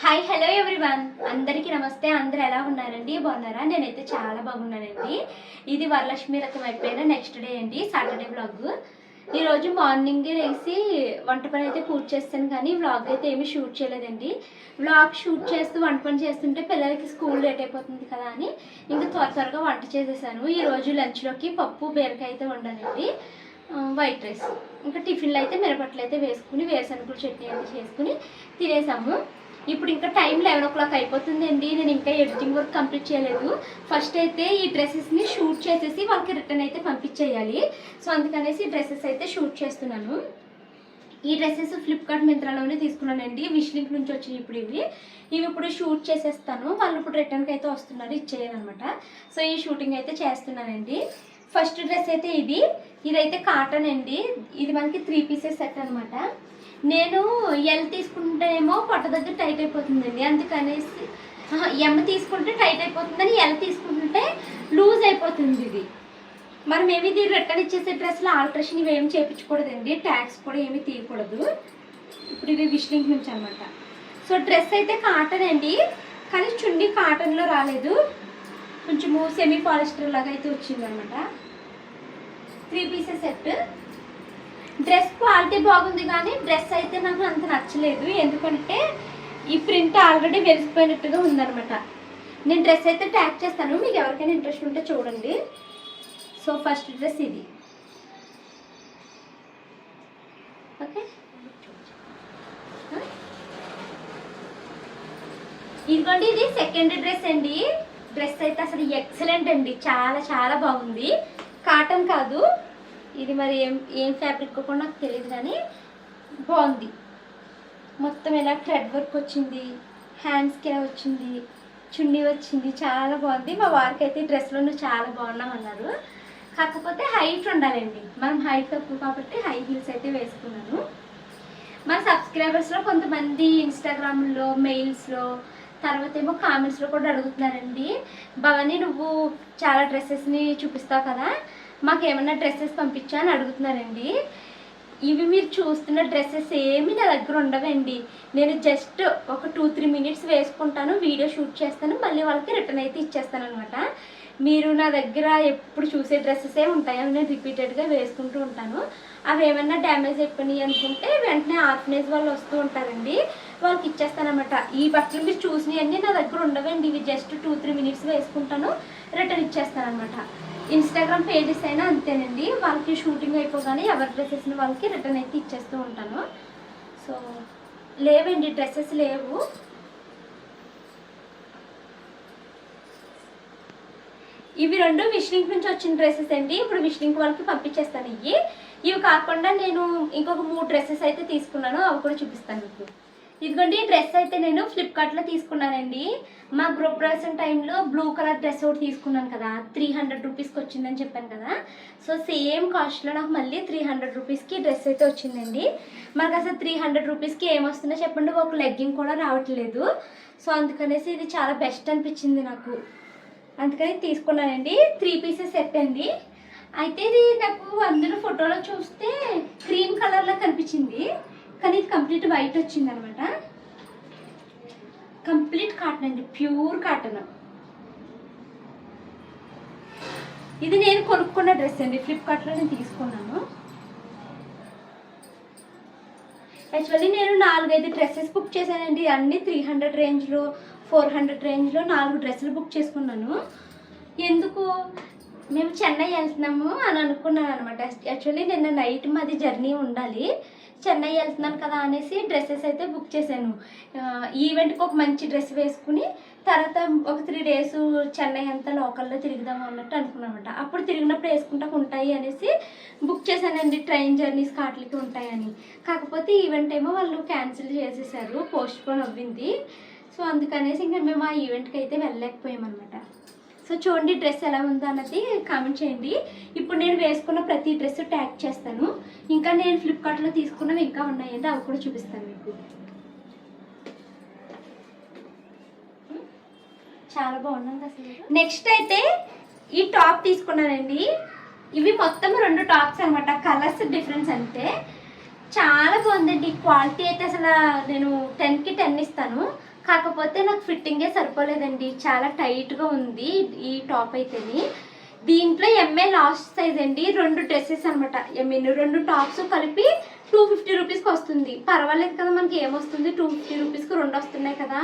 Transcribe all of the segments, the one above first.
Hi hello everyone, అందరికీ నమస్తే. అందరూ ఎలా ఉన్నారండి? బాగున్నారా? నేనైతే చాలా బాగున్నానండి. ఇది వరలక్ష్మి రకం అయిపోయిన నెక్స్ట్ డే అండి, సాటర్డే వ్లాగ్. ఈరోజు మార్నింగే లేసి వంట పని అయితే పూర్తి చేస్తాను, కానీ వ్లాగ్ అయితే ఏమీ షూట్ చేయలేదండి. వ్లాగ్ షూట్ చేస్తూ వంట పని చేస్తుంటే పిల్లలకి స్కూల్ లేట్ అయిపోతుంది కదా అని ఇంకా త్వరగా వంట చేసేసాను. ఈరోజు లంచ్లోకి పప్పు బీరకాయ అయితే వండానండి, వైట్ రైస్. ఇంకా టిఫిన్లు అయితే మిరపట్లు అయితే వేసుకుని వేరుశనగలు చట్నీ అయితే చేసుకుని తినేసాము. ఇప్పుడు ఇంకా టైం 11 o'clock అయిపోతుందండి. నేను ఇంకా ఎడిటింగ్ వర్క్ కంప్లీట్ చేయలేదు. ఫస్ట్ అయితే ఈ డ్రెస్సెస్ని షూట్ చేసేసి వాళ్ళకి రిటర్న్ అయితే పంపించేయాలి. సో అందుకనేసి ఈ డ్రెస్సెస్ అయితే షూట్ చేస్తున్నాను. ఈ డ్రెస్సెస్ ఫ్లిప్కార్ట్ మింత్రాలోనే తీసుకున్నానండి. విష్ లింక్ నుంచి వచ్చినాయి ఇవి ఇప్పుడు షూట్ చేసేస్తాను. వాళ్ళు ఇప్పుడు రిటర్న్కి అయితే వస్తున్నారు, ఇచ్చేయాలన్నమాట. సో ఈ షూటింగ్ అయితే చేస్తున్నానండి. ఫస్ట్ డ్రెస్ అయితే ఇదైతే కాటన్ అండి. ఇది మనకి 3 pieces సెట్ అనమాట. నేను ఎల్ తీసుకుంటేనేమో పొట్ట దగ్గర టైట్ అయిపోతుందండి, అందుకనేసి ఎమ్ తీసుకుంటే టైట్ అయిపోతుందని ఎల్ తీసుకుంటుంటే లూజ్ అయిపోతుంది. ఇది మరి మేము ఇది రిటర్న్ ఇచ్చేసే డ్రెస్లో ఆల్ట్రేషన్ ఇవి ఏమి చేయించకూడదండి, ట్యాక్స్ కూడా ఏమీ తీయకూడదు. ఇప్పుడు ఇవి విష్ లింక్ నుంచి అనమాట. సో డ్రెస్ అయితే కాటన్ అండి, కానీ చున్నీ కాటన్లో రాలేదు, కొంచెము సెమీ పాలిస్టర్ లాగా అయితే వచ్చిందనమాట. 3 pieces సెట్. డ్రెస్ క్వాలిటీ బాగుంది, కానీ డ్రెస్ అయితే నాకు అంత నచ్చలేదు. ఎందుకంటే ఈ ప్రింట్ ఆల్రెడీ వెలిసిపోయినట్టుగా ఉందన్నమాట. నేను డ్రెస్ అయితే ట్యాగ్ చేస్తాను, మీకు ఎవరికైనా ఇంట్రెస్ట్ ఉంటే చూడండి. సో ఫస్ట్ డ్రెస్ ఇది. ఓకే, ఇదిగోండి, ఇది సెకండ్ డ్రెస్ అండి. డ్రెస్ అయితే అసలు ఎక్సలెంట్ అండి, చాలా చాలా బాగుంది. కాటన్ కాదు ఇది, మరి ఏం ఫ్యాబ్రిక్ కూడా నాకు తెలియదు, కానీ బాగుంది. మొత్తం ఇలా థ్రెడ్ వర్క్ వచ్చింది, హ్యాండ్స్కి ఇలా వచ్చింది, చున్నీ వచ్చింది, చాలా బాగుంది. మా వారికి అయితే డ్రెస్లో చాలా బాగున్నాం అన్నారు. కాకపోతే హైట్ ఉండాలండి, మనం హైట్ తక్కువ కాబట్టి హై హీల్స్ అయితే వేసుకున్నాను. మన సబ్స్క్రైబర్స్లో కొంతమంది ఇన్స్టాగ్రామ్లో, మెయిల్స్లో, తర్వాత ఏమో కామెంట్స్లో కూడా అడుగుతున్నారండి, భవాని నువ్వు చాలా డ్రెస్సెస్ని చూపిస్తావు కదా, మాకు ఏమన్నా డ్రెస్సెస్ పంపించా అని అడుగుతున్నారండి. ఇవి మీరు చూస్తున్న డ్రెస్సెస్ ఏమి నా దగ్గర ఉండవండి. నేను జస్ట్ ఒక 2-3 minutes వేసుకుంటాను, వీడియో షూట్ చేస్తాను, మళ్ళీ వాళ్ళకి రిటర్న్ అయితే ఇచ్చేస్తాను అనమాట. మీరు నా దగ్గర ఎప్పుడు చూసే డ్రెస్సెసే ఉంటాయి, అవి నేను రిపీటెడ్గా వేసుకుంటూ ఉంటాను. అవి ఏమన్నా డ్యామేజ్ అయిపోయినాయి అనుకుంటే వెంటనే ఆర్ఫనేజ్ వాళ్ళు వస్తూ ఉంటారండి, వాళ్ళకి ఇచ్చేస్తానమాట. ఈ బట్టలు మీరు చూసినవన్నీ నా దగ్గర ఉండవండి, ఇవి జస్ట్ 2-3 minutes వేసుకుంటాను, రిటర్న్ ఇచ్చేస్తాను అనమాట. ఇన్స్టాగ్రామ్ పేజెస్ అయినా అంతేనండి, వాళ్ళకి షూటింగ్ అయిపోగానే ఎవరి డ్రెస్సెస్ని వాళ్ళకి రిటర్న్ అయితే ఇచ్చేస్తూ ఉంటాను. సో లేవండి, డ్రెస్సెస్ లేవు. ఇవి 2 విష్ లింక్ నుంచి వచ్చిన డ్రెస్సెస్ అండి. ఇప్పుడు విష్ లింక్ వాళ్ళకి పంపించేస్తాను. ఇవి కాకుండా నేను ఇంకొక 3 డ్రెస్సెస్ అయితే తీసుకున్నాను, అవి కూడా చూపిస్తాను మీకు. ఇదిగోండి, ఈ డ్రెస్ అయితే నేను ఫ్లిప్కార్ట్లో తీసుకున్నానండి. మా గ్రూప్ డ్రెస్సింగ్ టైంలో బ్లూ కలర్ డ్రెస్ ఒకటి తీసుకున్నాను కదా, 300 రూపీస్కి వచ్చిందని చెప్పాను కదా. సో సేమ్ కాస్ట్లో నాకు మళ్ళీ 300 రూపీస్కి డ్రెస్ అయితే వచ్చిందండి. మనకు అసలు 300 రూపీస్కి ఏమొస్తుందో చెప్పండి, ఒక లెగ్గింగ్ కూడా రావట్లేదు. సో అందుకనేసి ఇది చాలా బెస్ట్ అనిపించింది నాకు, అందుకని తీసుకున్నానండి. 3 pieces సెట్ అండి. అయితే ఇది నాకు అందులో ఫోటోలో చూస్తే క్రీమ్ కలర్లో కనిపించింది, కానీ ఇది కంప్లీట్ వైట్ వచ్చింది అనమాట. కంప్లీట్ కాటన్ అండి, ప్యూర్ కాటన్. ఇది నేను కొనుక్కున్న డ్రెస్ అండి, ఫ్లిప్కార్ట్లో నేను తీసుకున్నాను. యాక్చువల్లీ నేను 4-5 డ్రెస్సెస్ బుక్ చేశానండి, అన్నీ 300 రేంజ్లో, 400 రేంజ్లో 4 డ్రెస్సులు బుక్ చేసుకున్నాను. ఎందుకు, మేము చెన్నై వెళ్తున్నాము అని అనుకున్నాను అనమాట. యాక్చువల్లీ నిన్న నైట్ మాది జర్నీ ఉండాలి, చెన్నై వెళ్తున్నాను కదా అనేసి డ్రెస్సెస్ అయితే బుక్ చేశాను. ఈవెంట్కి ఒక మంచి డ్రెస్ వేసుకుని తర్వాత ఒక 3 days చెన్నై అంతా లోకల్లో తిరుగుదాము అన్నట్టు అనుకున్నామన్నమాట. అప్పుడు తిరిగినప్పుడు వేసుకుంటా ఉంటాయి అనేసి బుక్ చేశానండి, ట్రైన్ జర్నీస్ కాట్లకి ఉంటాయని. కాకపోతే ఈవెంట్ ఏమో వాళ్ళు క్యాన్సిల్ చేసేసారు, పోస్ట్పోన్ అవ్వింది. సో అందుకనేసి ఇంకా మేము ఆ ఈవెంట్కి అయితే వెళ్ళలేకపోయామన్నమాట. సో చూడండి డ్రెస్ ఎలా ఉందో అన్నది కామెంట్ చేయండి. ఇప్పుడు నేను వేసుకున్న ప్రతి డ్రెస్ ట్యాగ్ చేస్తాను. ఇంకా నేను ఫ్లిప్కార్ట్లో తీసుకున్నవి ఇంకా ఉన్నాయండి, అవి కూడా చూపిస్తాను మీకు. చాలా బాగున్నాను అసలు. నెక్స్ట్ అయితే ఈ టాప్ తీసుకున్నానండి. ఇవి మొత్తం 2 టాప్స్ అనమాట, కలర్స్ డిఫరెన్స్ అంతే. చాలా బాగుందండి, క్వాలిటీ అయితే అసలు నేను 10కి 10 ఇస్తాను. కాకపోతే నాకు ఫిట్టింగే సరిపోలేదండి, చాలా టైట్గా ఉంది ఈ టాప్ అయితేని. దీంట్లో ఎంఏ లాస్ట్ సైజ్ అండి, 2 డ్రెస్సెస్ అనమాట. రెండు టాప్స్ కలిపి 250 రూపీస్కి వస్తుంది. పర్వాలేదు కదా, మనకి ఏమొస్తుంది, 250 రూపీస్కి 2 వస్తున్నాయి కదా,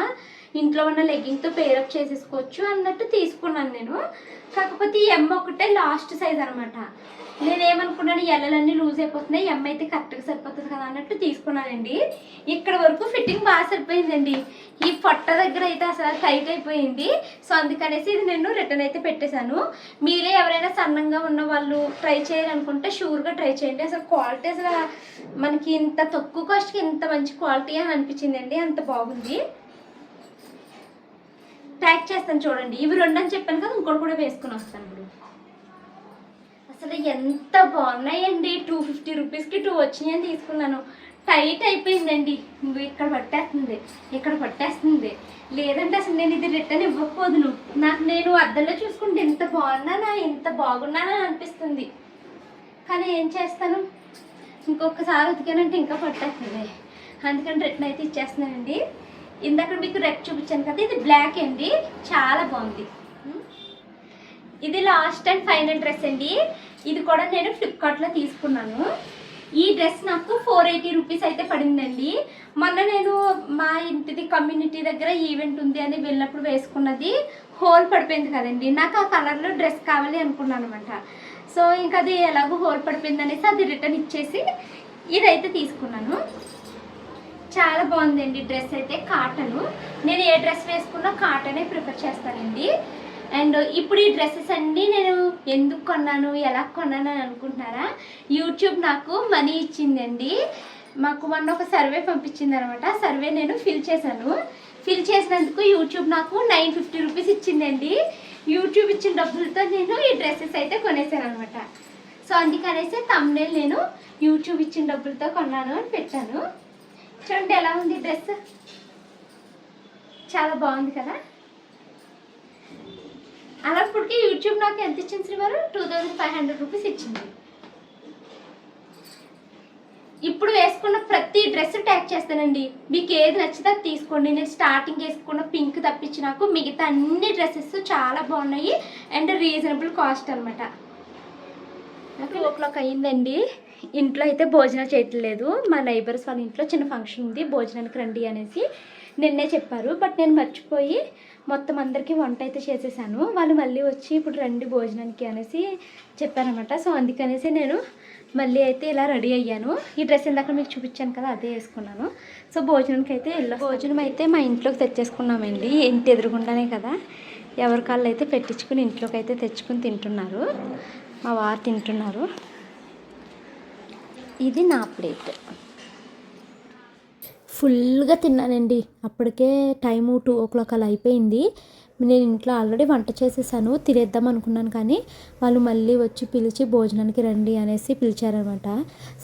ఇంట్లో ఉన్న లెగ్గింగ్తో పేరప్ చేసేసుకోవచ్చు అన్నట్టు తీసుకున్నాను నేను. కాకపోతే ఈ ఎమ్ ఒకటే లాస్ట్ సైజ్ అనమాట. నేనేమనుకున్నాను, ఎల్లలన్నీ లూజ్ అయిపోతున్నాయి, ఎమ్ అయితే కరెక్ట్గా సరిపోతుంది కదా అన్నట్టు తీసుకున్నానండి. ఇక్కడ వరకు ఫిట్టింగ్ బాగా సరిపోయిందండి. ఈ పొట్ట దగ్గర అయితే అసలు టైట్ అయిపోయింది. సో అందుకనేసి ఇది నేను రిటర్న్ అయితే పెట్టేశాను. మీరే ఎవరైనా సన్నంగా ఉన్న వాళ్ళు ట్రై చేయాలనుకుంటే షూర్గా ట్రై చేయండి. అసలు క్వాలిటీ అసలు మనకి ఇంత తక్కువ కాస్ట్కి ఇంత మంచి క్వాలిటీ అని అనిపించిందండి, అంత బాగుంది. ప్యాక్ చేస్తాను చూడండి. ఇవి 2 అని చెప్పాను కదా, ఇంకోటి కూడా వేసుకుని వస్తాను ఇప్పుడు. అసలు ఎంత బాగున్నాయండి, 250 రూపీస్కి 2 వచ్చినాయని తీసుకున్నాను. టైట్ అయిపోయిందండి, ఇక్కడ పట్టేస్తుంది, ఇక్కడ పట్టేస్తుంది. లేదంటే అసలు నేను ఇది రిటర్న్ ఇవ్వకపోదును. నేను అద్దంలో చూసుకుంటే ఇంత బాగున్నానా అనిపిస్తుంది. కానీ ఏం చేస్తాను, ఇంకొకసారి ఉతికానంటే ఇంకా పట్టేస్తుంది. అందుకని రిటర్న్ అయితే ఇచ్చేస్తున్నానండి. ఇందాక మీకు రెడ్ చూపించాను కదా, ఇది బ్లాక్ అండి, చాలా బాగుంది. ఇది లాస్ట్ అండ్ ఫైనల్ డ్రెస్ అండి. ఇది కూడా నేను ఫ్లిప్కార్ట్లో తీసుకున్నాను. ఈ డ్రెస్ నాకు 480 రూపీస్ అయితే పడిందండి. మొన్న నేను మా ఇంటిది కమ్యూనిటీ దగ్గర ఈవెంట్ ఉంది అని వెళ్ళినప్పుడు వేసుకున్నది హోల్ పడిపోయింది కదండి. నాకు ఆ కలర్లో డ్రెస్ కావాలి అనుకున్నాను అనమాట. సో ఇంకా అది ఎలాగో హోల్ పడిపోయింది అనేసి అది రిటర్న్ ఇచ్చేసి ఇదైతే తీసుకున్నాను. చాలా బాగుందండి డ్రెస్ అయితే. కాటను, నేను ఏ డ్రెస్ వేసుకున్నా కాటనే ప్రిఫర్ చేస్తానండి. అండ్ ఇప్పుడు ఈ డ్రెస్సెస్ అన్నీ నేను ఎందుకు కొన్నాను, ఎలా కొన్నాను అని అనుకుంటున్నారా? యూట్యూబ్ నాకు మనీ ఇచ్చిందండి. మాకు మొన్న ఒక సర్వే పంపించింది అనమాట. సర్వే నేను ఫిల్ చేశాను. ఫిల్ చేసినందుకు యూట్యూబ్ నాకు 950 రూపీస్ ఇచ్చిందండి. యూట్యూబ్ ఇచ్చిన డబ్బులతో నేను ఈ డ్రెస్సెస్ అయితే కొనేసాను అనమాట. సో అందుకనేసి థంబ్నెయిల్ నేను యూట్యూబ్ ఇచ్చిన డబ్బులతో కొన్నాను అని పెట్టాను. చూడండి ఎలా ఉంది డ్రెస్, చాలా బాగుంది కదా. అలాప్పటికీ యూట్యూబ్ నాకు ఎంత ఇచ్చింది శ్రీవారు, 2500 రూపీస్ ఇచ్చింది. ఇప్పుడు వేసుకున్న ప్రతి డ్రెస్ ట్యాగ్ చేస్తానండి, మీకు ఏది నచ్చితే అది తీసుకోండి. నేను స్టార్టింగ్ వేసుకున్న పింక్ తప్పించి నాకు మిగతా అన్ని డ్రెస్సెస్ చాలా బాగున్నాయి అండ్ రీజనబుల్ కాస్ట్ అనమాట. నాకు 2 o'clock అయ్యిందండి. ఇంట్లో అయితే భోజనం చేయట్లేదు. మా నైబర్స్ వాళ్ళ ఇంట్లో చిన్న ఫంక్షన్ ఉంది, భోజనానికి రండి అనేసి నిన్నే చెప్పారు. బట్ నేను మర్చిపోయి మొత్తం అందరికీ వంట అయితే చేసేసాను. వాళ్ళు మళ్ళీ వచ్చి ఇప్పుడు రండి భోజనానికి అనేసి చెప్పారనమాట. సో అందుకనేసి నేను మళ్ళీ అయితే ఇలా రెడీ అయ్యాను. ఈ డ్రెస్ ఇందాక మీకు చూపించాను కదా, అదే వేసుకున్నాను. సో భోజనానికి అయితే భోజనం అయితే మా ఇంట్లోకి తెచ్చేసుకున్నామండి. ఇంటి ఎదురుగుండానే కదా, ఎవరి కాళ్ళు అయితే పెట్టించుకుని ఇంట్లోకి అయితే తెచ్చుకుని తింటున్నారు. మా వారు తింటున్నారు. ఇది నా ప్లేట్. ఫుల్గా తిన్నానండి. అప్పటికే టైము 2 o'clock అలా అయిపోయింది. నేను ఇంట్లో ఆల్రెడీ వంట చేసేసాను, తినేద్దాం అనుకున్నాను. కానీ వాళ్ళు మళ్ళీ వచ్చి పిలిచి భోజనానికి రండి అనేసి పిలిచారనమాట.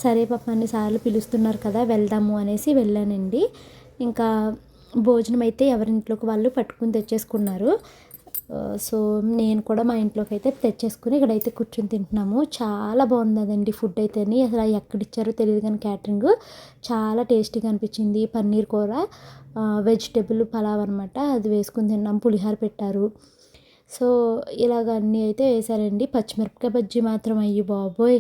సరే పాప అన్నిసార్లు పిలుస్తున్నారు కదా, వెళ్దాము అనేసి వెళ్ళానండి. ఇంకా భోజనం అయితే ఎవరింట్లోకి వాళ్ళు పట్టుకుని తెచ్చేసుకున్నారు. సో నేను కూడా మా ఇంట్లోకి అయితే తెచ్చేసుకుని ఇక్కడైతే కూర్చొని తింటున్నాము. చాలా బాగుందండి ఫుడ్ అయితేని. అసలు ఎక్కడిచ్చారో తెలియదు కానీ క్యాటరింగ్ చాలా టేస్టీగా అనిపించింది. పన్నీర్ కూర, వెజిటేబుల్ పలావ్ అనమాట, అది వేసుకుని తిన్నాం. పులిహోర పెట్టారు. సో ఇలాగ అన్నీ అయితే వేశారండి. పచ్చిమిరపకాయ బజ్జీ మాత్రం అయ్యి బాబోయ్,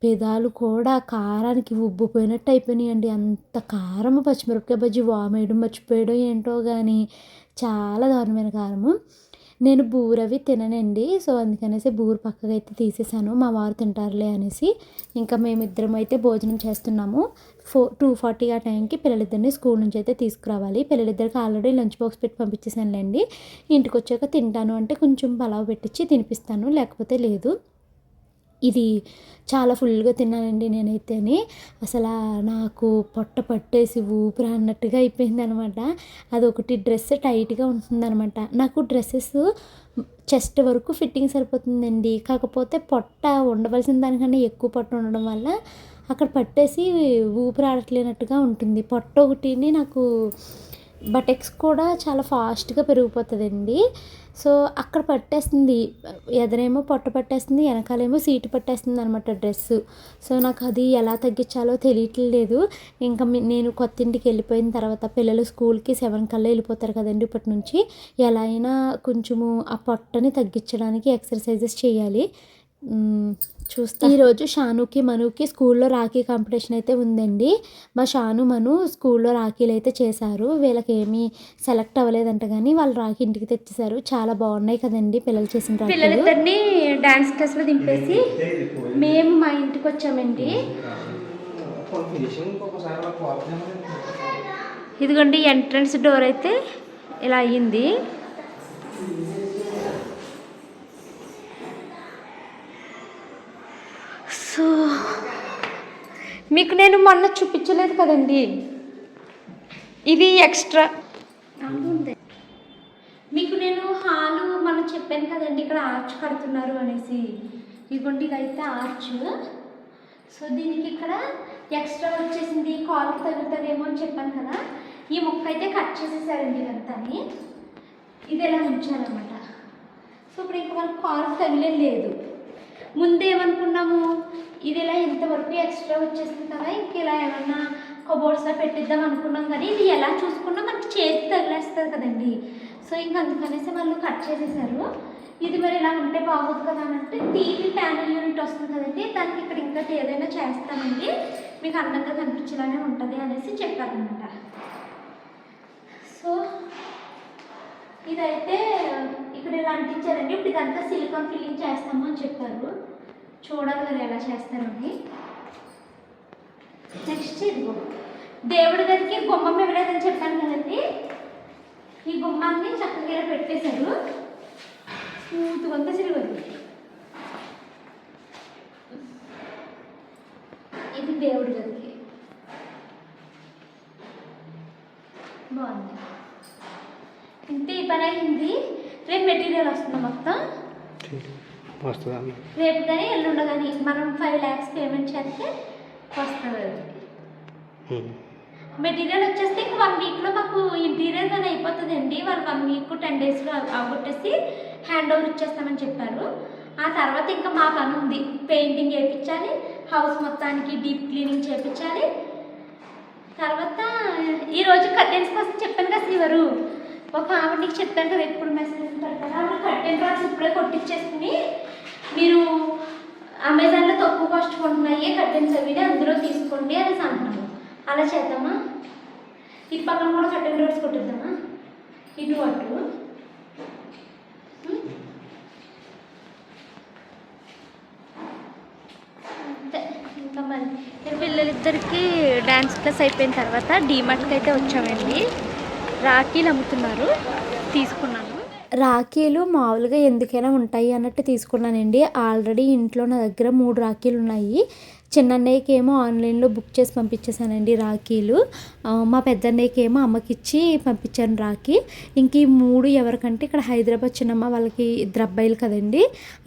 పెదాలు కూడా కారానికి ఉబ్బిపోయినట్టు అయిపోయినాయండి. అంత కారము పచ్చిమిరపకాయ బజ్జీ వామేయడం మర్చిపోయడం ఏంటో కానీ చాలా దారుణమైన కారము. నేను బూరవి తిననండి. సో అందుకనేసి బూరు పక్కగా అయితే తీసేసాను, మా వారు తింటారులే అనేసి. ఇంకా మేమిద్దరం అయితే భోజనం చేస్తున్నాము. 2:40 ఆ టైంకి పిల్లలిద్దరిని స్కూల్ నుంచి అయితే తీసుకురావాలి. పిల్లలిద్దరికి ఆల్రెడీ లంచ్ బాక్స్ పెట్టి పంపించేసానులేండి. ఇంటికి వచ్చాక తింటాను అంటే కొంచెం పలావ్ పెట్టించి తినిపిస్తాను, లేకపోతే లేదు. ఇది చాలా ఫుల్గా తిన్నానండి నేనైతేని. అసలు నాకు పొట్ట పట్టేసి ఊపిరి అన్నట్టుగా అయిపోయింది అనమాట. అదొకటి డ్రెస్ టైట్గా ఉంటుందన్నమాట. నాకు డ్రెస్సెస్ చెస్ట్ వరకు ఫిట్టింగ్ సరిపోతుందండి. కాకపోతే పొట్ట ఉండవలసిన దానికన్నా ఎక్కువ పొట్ట ఉండడం వల్ల అక్కడ పట్టేసి ఊపిరి ఆడట్లేనట్టుగా ఉంటుంది. పొట్ట ఒకటిని నాకు బటెక్స్ కూడా చాలా ఫాస్ట్గా పెరిగిపోతుందండి. సో అక్కడ పట్టేస్తుంది, ఎదరేమో పొట్ట పట్టేస్తుంది, వెనకాలేమో సీటు పట్టేస్తుంది అనమాట డ్రెస్సు. సో నాకు అది ఎలా తగ్గించాలో తెలియట్లేదు. ఇంకా నేను కొత్త ఇంటికి వెళ్ళిపోయిన తర్వాత పిల్లలు స్కూల్కి 7 కల్లా వెళ్ళిపోతారు కదండి. ఇప్పటి నుంచి ఎలా అయినా కొంచెము ఆ పొట్టని తగ్గించడానికి ఎక్సర్సైజెస్ చేయాలి. చూస్తా. ఈరోజు షానుకి మనుకి స్కూల్లో రాఖీ కాంపిటీషన్ అయితే ఉందండి. మా షాను మను స్కూల్లో రాఖీలు అయితే చేశారు. వీళ్ళకి ఏమీ సెలెక్ట్ అవ్వలేదంట, కానీ వాళ్ళు రాఖీ ఇంటికి తెచ్చేసారు. చాలా బాగున్నాయి కదండి పిల్లలు చేసిన రాఖీలు. పిల్లలిద్దరిని డాన్స్ క్లాస్లో దింపేసి మేము మా ఇంటికి వచ్చామండి. ఇదిగోండి ఎంట్రన్స్ డోర్ అయితే ఇలా అయ్యింది. సో మీకు నేను మొన్న చూపించలేదు కదండి, ఇది ఎక్స్ట్రా మీకు నేను హాలు మనం చెప్పాను కదండి, ఇక్కడ ఆర్చ్ కడుతున్నారు అనేసి. ఇదిగోండి ఇదైతే ఆర్చ్. సో దీనికి ఇక్కడ ఎక్స్ట్రా వచ్చేసింది, కాల్కి తగులుతుందేమో అని చెప్పాను కదా. ఈ ముక్క అయితే కట్ చేసేసారండి ఇదంతా. ఇది ఇలా ఉంచారనమాట. సో ఇప్పుడు ఇంకా మనకు కాల్కి తగిలేదు లేదు. ముందేమనుకున్నాము, ఇది ఇలా ఇంతవరకు ఎక్స్ట్రా వచ్చేసింది కదా, ఇంక ఇలా ఏమన్నా కబోర్డ్స్లో పెట్టిద్దాం అనుకున్నాం, కానీ ఇది ఎలా చూసుకున్నా మనకి చేతి తగిలేస్తుంది కదండి. సో ఇంక అందుకనేసి వాళ్ళు కట్ చేసేసారు. ఇది మరి ఇలా ఉంటే బాగోదు కదా అంటే టీవీ ప్యానల్ యూనిట్ వస్తుంది కదండి, దానికి ఇక్కడ ఇంకా ఏదైనా చేస్తామండి, మీకు అందంగా కనిపించేలానే ఉంటుంది అనేసి చెప్పారనమాట. సో ఇదైతే ఇక్కడ ఇలా అంటించారండి. ఇప్పుడు ఇదంతా సిలికాన్ ఫిల్లింగ్ చేస్తాము అని చెప్పారు. చూడాలి కదా ఎలా చేస్తారని. నెక్స్ట్ ఇదిగో దేవుడి గదికి గుమ్మం ఇవ్వలేదని చెప్పాను కదండి. ఈ గుమ్మాన్ని చక్కగా ఇలా పెట్టేశారు. స్మూత్గా ఉంది సిల్వర్. ఇది దేవుడి గదికి బాగుంది. ఇంతే ఈ పని అయింది. రేపు మెటీరియల్ వస్తుంది మొత్తం రేపు కానీ ఎల్లుండ కానీ మనం 5 lakhs పేమెంట్ చేస్తే వస్తుంది. అది మెటీరియల్ వచ్చేస్తే ఇంక 1 weekలో మాకు ఇంటీరియర్ కానీ అయిపోతుందండి. వాళ్ళు 1 week 10 daysలో అవగొట్టేసి హ్యాండ్ ఓవర్ ఇచ్చేస్తామని చెప్పారు. ఆ తర్వాత ఇంకా మా పని ఉంది, పెయింటింగ్ వేయించాలి, హౌస్ మొత్తానికి డీప్ క్లీనింగ్ చేయించాలి. తర్వాత ఈరోజు కర్టెన్స్ కోసం చెప్పాను కదా శ్రీవారు, ఒక ఆవిడ నీకు చెప్పాను కదా ఎప్పుడు మెసేజ్ పెడతారా, ఆవిడ కర్టెన్ రాడ్స్ ఇప్పుడే కొట్టించేసుకుని మీరు అమెజాన్లో తక్కువ కాస్ట్ కొంటున్నాయి కర్టెన్స్ అవి అందులో తీసుకోండి అనేసి అంటున్నాను. అలా చేద్దామా? ఇటు పక్కన కూడా కర్టెన్ రాడ్స్ కొట్టిద్దామా, ఇటు అటు. అంతే. ఇంకా మరి పిల్లలిద్దరికి డ్యాన్స్ క్లాస్ అయిపోయిన తర్వాత డీమార్ట్కి అయితే వచ్చామండి. రాఖీలు అమ్ముతున్నారు, తీసుకున్నాను. రాఖీలు మామూలుగా ఎందుకైనా ఉంటాయి అన్నట్టు తీసుకున్నానండి. ఆల్రెడీ ఇంట్లో నా దగ్గర 3 రాఖీలు ఉన్నాయి. చిన్నన్నయ్యకి ఏమో ఆన్లైన్లో బుక్ చేసి పంపించేశానండి రాఖీలు. మా పెద్దన్నయ్యకి ఏమో అమ్మకి ఇచ్చి పంపించాను రాఖీ. ఇంక ఈ 3 ఎవరికంటే ఇక్కడ హైదరాబాద్ చిన్నమ్మ వాళ్ళకి 2 అబ్బాయిలు కదండి,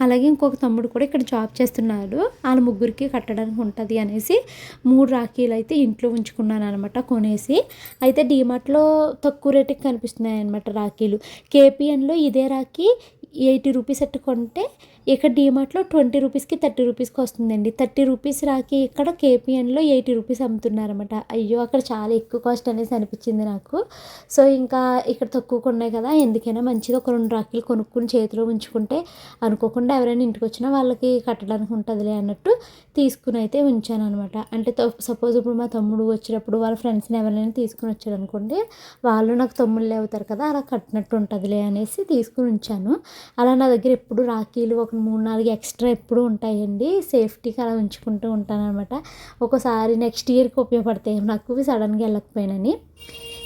అలాగే ఇంకొక తమ్ముడు కూడా ఇక్కడ జాబ్ చేస్తున్నాడు, వాళ్ళ ముగ్గురికి కట్టడానికి ఉంటుంది అనేసి 3 రాఖీలు అయితే ఇంట్లో ఉంచుకున్నాను అనమాట కొనేసి. అయితే డీమార్ట్లో తక్కువ రేటుకి కనిపిస్తున్నాయి అనమాట రాఖీలు. కేపీఎన్లో ఇదే రాఖీ 80 రూపీస్ అట్టు కొంటే ఇక్కడ డీమార్ట్లో 20 రూపీస్కి 30 రూపీస్కి వస్తుందండి. 30 రూపీస్ రాకి ఇక్కడ కేపీఎన్లో 80 రూపీస్ అమ్ముతున్నారన్నమాట. అయ్యో అక్కడ చాలా ఎక్కువ కాస్ట్ అనేసి అనిపించింది నాకు. సో ఇంకా ఇక్కడ తక్కువగా ఉన్నాయి కదా, ఎందుకైనా మంచిగా ఒక 2 రాఖీలు కొనుక్కుని చేతిలో ఉంచుకుంటే అనుకోకుండా ఎవరైనా ఇంటికి వచ్చినా వాళ్ళకి కట్టడానికి ఉంటుందిలే అన్నట్టు తీసుకుని అయితే ఉంచాను అనమాట. అంటే సపోజ్ ఇప్పుడు మా తమ్ముడు వచ్చినప్పుడు వాళ్ళ ఫ్రెండ్స్ని ఎవరైనా తీసుకుని వచ్చారు అనుకోండి, వాళ్ళు నాకు తమ్ముళ్ళే అవుతారు కదా, అలా కట్టినట్టు ఉంటుందిలే అనేసి తీసుకుని ఉంచాను. అలా నా దగ్గర ఎప్పుడు రాఖీలు ఒక 3-4 ఎక్స్ట్రా ఎప్పుడు ఉంటాయండి. సేఫ్టీకి అలా ఉంచుకుంటూ ఉంటాను అనమాట. ఒకసారి నెక్స్ట్ ఇయర్కి ఉపయోగపడతాయి నాకు సడన్గా వెళ్ళకపోయినని.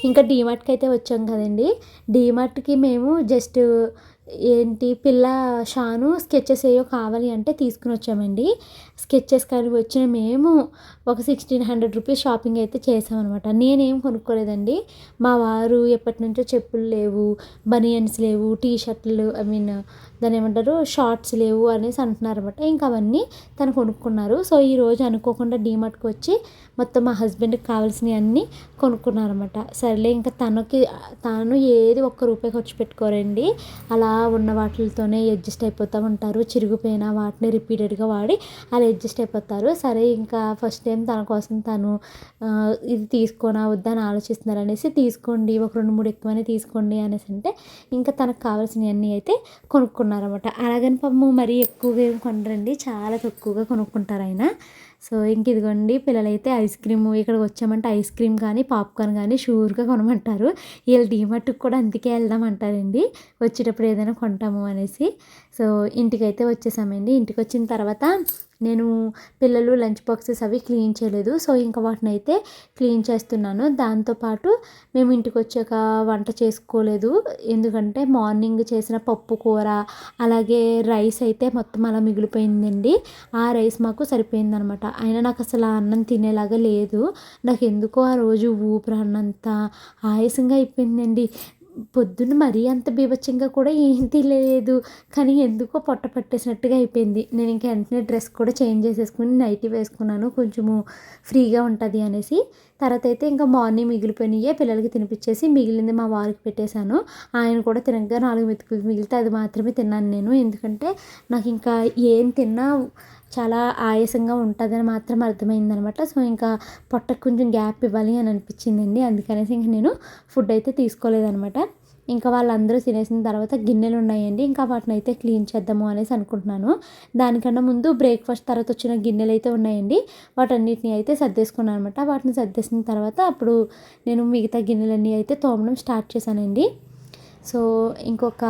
ఇంకా డీమార్ట్కి అయితే వచ్చాం కదండి. డీమార్ట్కి మేము జస్ట్ ఏంటి పిల్ల షాను స్కెచెస్ ఏవో కావాలి అంటే తీసుకుని వచ్చామండి. స్కెచెస్ కానీ వచ్చిన మేము ఒక 1600 రూపీస్ షాపింగ్ అయితే చేసామన్నమాట. నేనేం కొనుక్కోలేదండి. మా వారు ఎప్పటినుంచో చెప్పులు లేవు, బనియన్స్ లేవు, టీ షర్ట్లు దాన్ని ఏమంటారు షార్ట్స్ లేవు అనేసి అంటున్నారన్నమాట. ఇంకా అవన్నీ తను కొనుక్కున్నారు. సో ఈరోజు అనుకోకుండా డీమార్ట్కి వచ్చి మొత్తం మా హస్బెండ్కి కావాల్సినవి అన్నీ కొనుక్కున్నారన్నమాట. సరేలే ఇంకా తాను ఏది ఒక్క రూపాయి ఖర్చు పెట్టుకోరండి. అలా ఉన్న వాటితోనే అడ్జస్ట్ అయిపోతూ ఉంటారు. చిరిగిపోయిన వాటిని రిపీటెడ్గా వాడి అలా అడ్జస్ట్ అయిపోతారు. సరే ఇంకా ఫస్ట్ టైం తన కోసం తను ఇది తీసుకోనా వద్దా అని ఆలోచిస్తున్నారు అనేసి తీసుకోండి, ఒక 2-3 ఎక్కువనే తీసుకోండి అనేసి అంటే ఇంకా తనకు కావాల్సినవన్నీ అయితే కొనుక్కున్నారన్నమాట. అలాగని పాపము మరీ ఎక్కువగా ఏం కొనరండి, చాలా తక్కువగా కొనుక్కుంటారు ఆయన. సో ఇంక ఇదిగోండి పిల్లలైతే ఐస్ క్రీము ఇక్కడికి వచ్చామంటే ఐస్ క్రీమ్ కానీ పాప్కార్న్ కానీ షూర్గా కొనమంటారు. వీళ్ళు డీమార్ట్కి కూడా అందుకే వెళ్దామంటారండి, వచ్చేటప్పుడు ఏదైనా కొంటాము అనేసి. సో ఇంటికైతే వచ్చేసామండి. ఇంటికి వచ్చిన తర్వాత నేను పిల్లలు లంచ్ బాక్సెస్ అవి క్లీన్ చేయలేదు. సో ఇంకా వాటిని అయితే క్లీన్ చేస్తున్నాను. దాంతోపాటు మేము ఇంటికి వచ్చాక వంట చేసుకోలేదు, ఎందుకంటే మార్నింగ్ చేసిన పప్పు కూర అలాగే రైస్ అయితే మొత్తం అలా మిగిలిపోయిందండి. ఆ రైస్ మాకు సరిపోయిందనమాట. అయినా నాకు అసలు ఆ అన్నం తినేలాగా లేదు. నాకు ఎందుకో ఆ రోజు ఊపిరి ఆయాసంగా అయిపోయిందండి. పొద్దున్న మరీ అంత బీభత్సంగా కూడా ఏం తినలేదు, కానీ ఎందుకో పొట్ట పట్టేసినట్టుగా అయిపోయింది. నేను ఇంకా వెంటనే డ్రెస్ కూడా చేంజ్ చేసేసుకుని నైటీ వేసుకున్నాను, కొంచెము ఫ్రీగా ఉంటుంది అనేసి. తర్వాత అయితే ఇంకా మార్నింగ్ మిగిలిపోయినాయే పిల్లలకి తినిపించేసి మిగిలింది మా వారికి పెట్టేశాను. ఆయన కూడా తినగా 4 మెతుకులు మిగిలితే అది మాత్రమే తిన్నాను నేను, ఎందుకంటే నాకు ఇంకా ఏం తిన్నా చాలా ఆయాసంగా ఉంటుందని మాత్రం అర్థమైందనమాట. సో ఇంకా పొట్టకు కొంచెం గ్యాప్ ఇవ్వాలి అని అనిపించిందండి, అందుకనేసి ఇంక నేను ఫుడ్ అయితే తీసుకోలేదనమాట. ఇంకా వాళ్ళందరూ తినేసిన తర్వాత గిన్నెలు ఉన్నాయండి, ఇంకా వాటిని అయితే క్లీన్ చేద్దాము అనేసి అనుకుంటున్నాను. దానికన్నా ముందు బ్రేక్ఫాస్ట్ తర్వాత వచ్చిన గిన్నెలు అయితే ఉన్నాయండి, వాటన్నిటిని అయితే సర్దేసుకున్నాను అనమాట. వాటిని సర్దేసిన తర్వాత అప్పుడు నేను మిగతా గిన్నెలన్నీ అయితే తోమడం స్టార్ట్ చేశానండి. సో ఇంకొక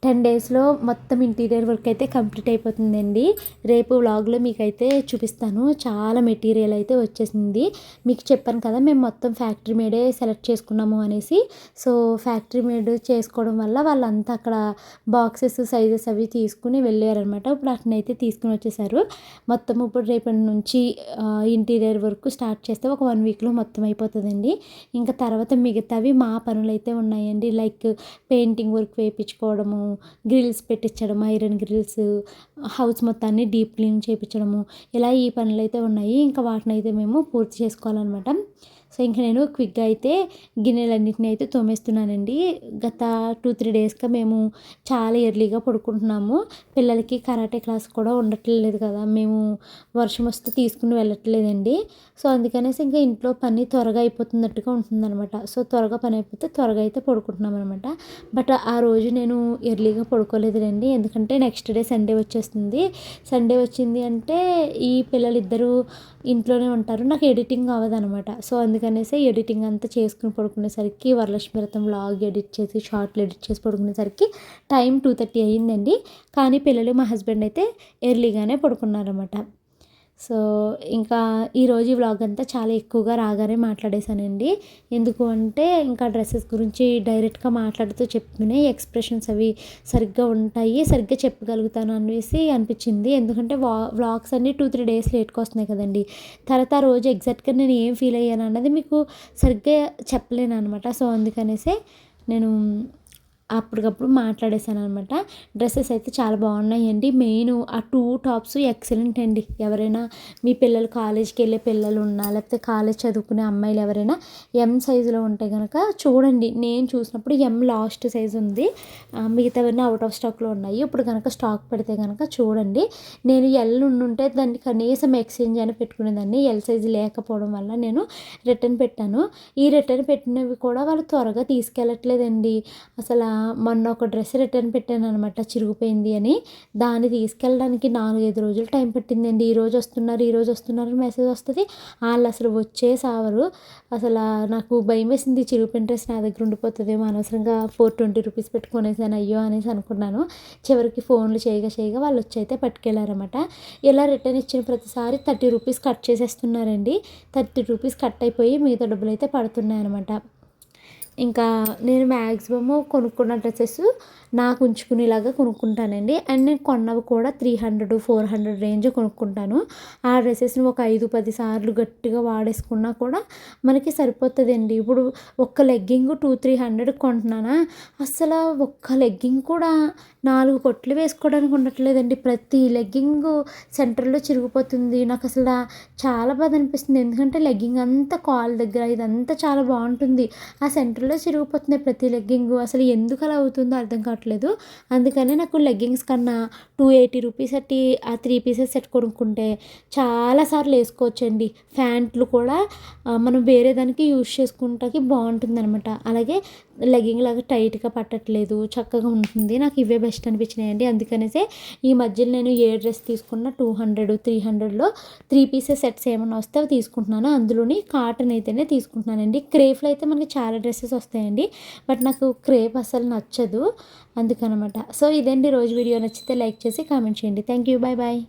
10 డేస్లో మొత్తం ఇంటీరియర్ వర్క్ అయితే కంప్లీట్ అయిపోతుందండి. రేపు వ్లాగ్లో మీకైతే చూపిస్తాను. చాలా మెటీరియల్ అయితే వచ్చేసింది. మీకు చెప్పాను కదా మేము మొత్తం ఫ్యాక్టరీ మేడే సెలెక్ట్ చేసుకున్నాము అనేసి. సో ఫ్యాక్టరీ మేడ్ చేసుకోవడం వల్ల వాళ్ళంతా అక్కడ బాక్సెస్ సైజెస్ అవి తీసుకుని వెళ్ళారనమాట. ఇప్పుడు అట్నైతే అయితే తీసుకుని వచ్చేసారు. మొత్తం ఇప్పుడు రేపటి నుంచి ఇంటీరియర్ వర్క్ స్టార్ట్ చేస్తే ఒక 1 వీక్లో మొత్తం అయిపోతుందండి. ఇంకా తర్వాత మిగతావి మా పనులు అయితే ఉన్నాయండి, లైక్ పెయింటింగ్ వర్క్ వేయించుకోవడము, గ్రిల్స్ పెట్టించడం, ఐరన్ గ్రిల్స్, హౌస్ మొత్తాన్ని డీప్ క్లీన్ చేయించడము, ఇలా ఈ పనులు అయితే ఉన్నాయి. ఇంకా వాటిని అయితే మేము పూర్తి చేసుకోవాలన్నమాట. సో ఇంక నేను క్విక్గా అయితే గిన్నెలన్నింటినీ అయితే తోమేస్తున్నానండి. గత 2-3 డేస్గా మేము చాలా ఎర్లీగా పడుకుంటున్నాము. పిల్లలకి కరాటే క్లాస్ కూడా ఉండట్లేదు కదా, మేము వర్షం వస్తే తీసుకుని వెళ్ళట్లేదండి. సో అందుకనేసి ఇంకా ఇంట్లో పని త్వరగా అయిపోతున్నట్టుగా ఉంటుందన్నమాట. సో త్వరగా పని అయిపోతే త్వరగా అయితే పడుకుంటున్నాం అనమాట. బట్ ఆ రోజు నేను ఎర్లీగా పడుకోలేదులేండి, ఎందుకంటే నెక్స్ట్ డే సండే వచ్చేస్తుంది. సండే వచ్చింది అంటే ఈ పిల్లలిద్దరూ ఇంట్లోనే ఉంటారు, నాకు ఎడిటింగ్ అవ్వదనమాట. సో అందుకనేసి ఎడిటింగ్ అంతా చేసుకుని పడుకునేసరికి వరలక్ష్మి వ్రతం వ్లాగ్ ఎడిట్ చేసి షార్ట్లు ఎడిట్ చేసి పడుకునేసరికి టైం 2:30 అయ్యిందండి. కానీ పిల్లలు మా హస్బెండ్ అయితే ఎర్లీగానే పడుకున్నారన్నమాట. సో ఇంకా ఈరోజు వ్లాగ్ అంతా చాలా ఎక్కువగా రాగానే మాట్లాడేశానండి. ఎందుకు అంటే ఇంకా డ్రెస్సెస్ గురించి డైరెక్ట్గా మాట్లాడుతూ చెప్పిన ఎక్స్ప్రెషన్స్ అవి సరిగ్గా ఉంటాయి, సరిగ్గా చెప్పగలుగుతాను అనేసి అనిపించింది. ఎందుకంటే వ్లాగ్స్ అన్నీ 2-3 డేస్ లేట్గా వస్తున్నాయి కదండి. తర్వాత ఆ రోజు ఎగ్జాక్ట్గా నేను ఏం ఫీల్ అయ్యాను అన్నది మీకు సరిగ్గా చెప్పలేను అనమాట. సో అందుకనేసే నేను అప్పటికప్పుడు మాట్లాడేశాను అనమాట. డ్రెస్సెస్ అయితే చాలా బాగున్నాయండి. మెయిన్ ఆ 2 టాప్స్ ఎక్సలెంట్ అండి. ఎవరైనా మీ పిల్లలు కాలేజ్కి వెళ్ళే పిల్లలు ఉన్నా, లేకపోతే కాలేజ్ చదువుకునే అమ్మాయిలు ఎవరైనా ఎం సైజులో ఉంటే కనుక చూడండి. నేను చూసినప్పుడు ఎం లాస్ట్ సైజు ఉంది, మిగతావన్నీ అవుట్ ఆఫ్ స్టాక్లో ఉన్నాయి. ఇప్పుడు కనుక స్టాక్ పెడితే కనుక చూడండి. నేను ఎల్ ఉంటే దాన్ని కనీసం ఎక్స్చేంజ్ అని పెట్టుకునేదాన్ని, ఎల్ సైజు లేకపోవడం వల్ల నేను రిటర్న్ పెట్టాను. ఈ రిటర్న్ పెట్టినవి కూడా వాళ్ళు త్వరగా తీసుకెళ్ళట్లేదండి. అసలు మొన్న ఒక డ్రెస్ రిటర్న్ పెట్టాను అనమాట, చిరిగిపోయింది అని. దాన్ని తీసుకెళ్ళడానికి 4-5 రోజులు టైం పట్టిందండి. ఈరోజు వస్తున్నారు మెసేజ్ వస్తుంది, వాళ్ళు అసలు వచ్చే సావరు. అసలు నాకు భయం వేసింది, చిరిగిపోయిన డ్రెస్ నా దగ్గర ఉండిపోతుందేమో, అనవసరంగా 420 రూపీస్ పెట్టుకునేసాను అయ్యో అనేసి అనుకున్నాను. చివరికి ఫోన్లు చేయగా వాళ్ళు వచ్చి అయితే పట్టుకెళ్ళారన్నమాట. ఇలా రిటర్న్ ఇచ్చిన ప్రతిసారి 30 రూపీస్ కట్ చేసేస్తున్నారండి. 30 రూపీస్ కట్ అయిపోయి మిగతా డబ్బులు అయితే పడుతున్నాయి అనమాట. ఇంకా నేను మ్యాక్సిమము కొనుక్కున్న డ్రెస్సెస్ నాకు ఉంచుకునేలాగా కొనుక్కుంటానండి. అండ్ నేను కొన్నవి కూడా 300, 400 రేంజ్ కొనుక్కుంటాను. ఆ డ్రెస్సెస్ని ఒక 5-10 సార్లు గట్టిగా వాడేసుకున్నా కూడా మనకి సరిపోతుందండి. ఇప్పుడు ఒక్క లెగ్గింగ్ 200-300 కొంటున్నానా, అస్సలు ఒక్క లెగ్గింగ్ కూడా 4 కొట్లు వేసుకోవడానికి ఉండట్లేదండి. ప్రతి లెగ్గింగ్ సెంటర్లో చిరిగిపోతుంది. నాకు అసలు చాలా బాధ అనిపిస్తుంది. ఎందుకంటే లెగ్గింగ్ అంతా కాల్ దగ్గర ఇదంతా చాలా బాగుంటుంది, ఆ సెంటర్లో చిరిగిపోతున్నాయి ప్రతి లెగ్గింగ్. అసలు ఎందుకు అలా అవుతుందో అర్థం కావట్లేదు. అందుకని నాకు లెగ్గింగ్స్ కన్నా 280 రూపీస్ అట్టి ఆ 3 పీసెస్ సెట్ కొనుక్కుంటే చాలాసార్లు వేసుకోవచ్చండి. ప్యాంట్లు కూడా మనం వేరే దానికి యూజ్ చేసుకుంటానికి బాగుంటుంది అనమాట. అలాగే లెగ్గింగ్ లాగా టైట్గా పట్టట్లేదు, చక్కగా ఉంటుంది. నాకు ఇవే బెస్ట్ అనిపించినాయండి. అందుకనేసే ఈ మధ్యలో నేను ఏ డ్రెస్ తీసుకున్న 200, 300లో 3 పీసెస్ సెట్స్ ఏమైనా వస్తే అవి తీసుకుంటున్నాను. అందులోని కాటన్ అయితేనే తీసుకుంటున్నానండి. క్రేప్లో అయితే మనకి చాలా డ్రెస్సెస్ వస్తాయండి, బట్ నాకు క్రేప్ అసలు నచ్చదు, అందుకనమాట. సో ఇదండి రోజు వీడియో. నచ్చితే లైక్ చేసి కామెంట్ చేయండి. Thank you, bye bye.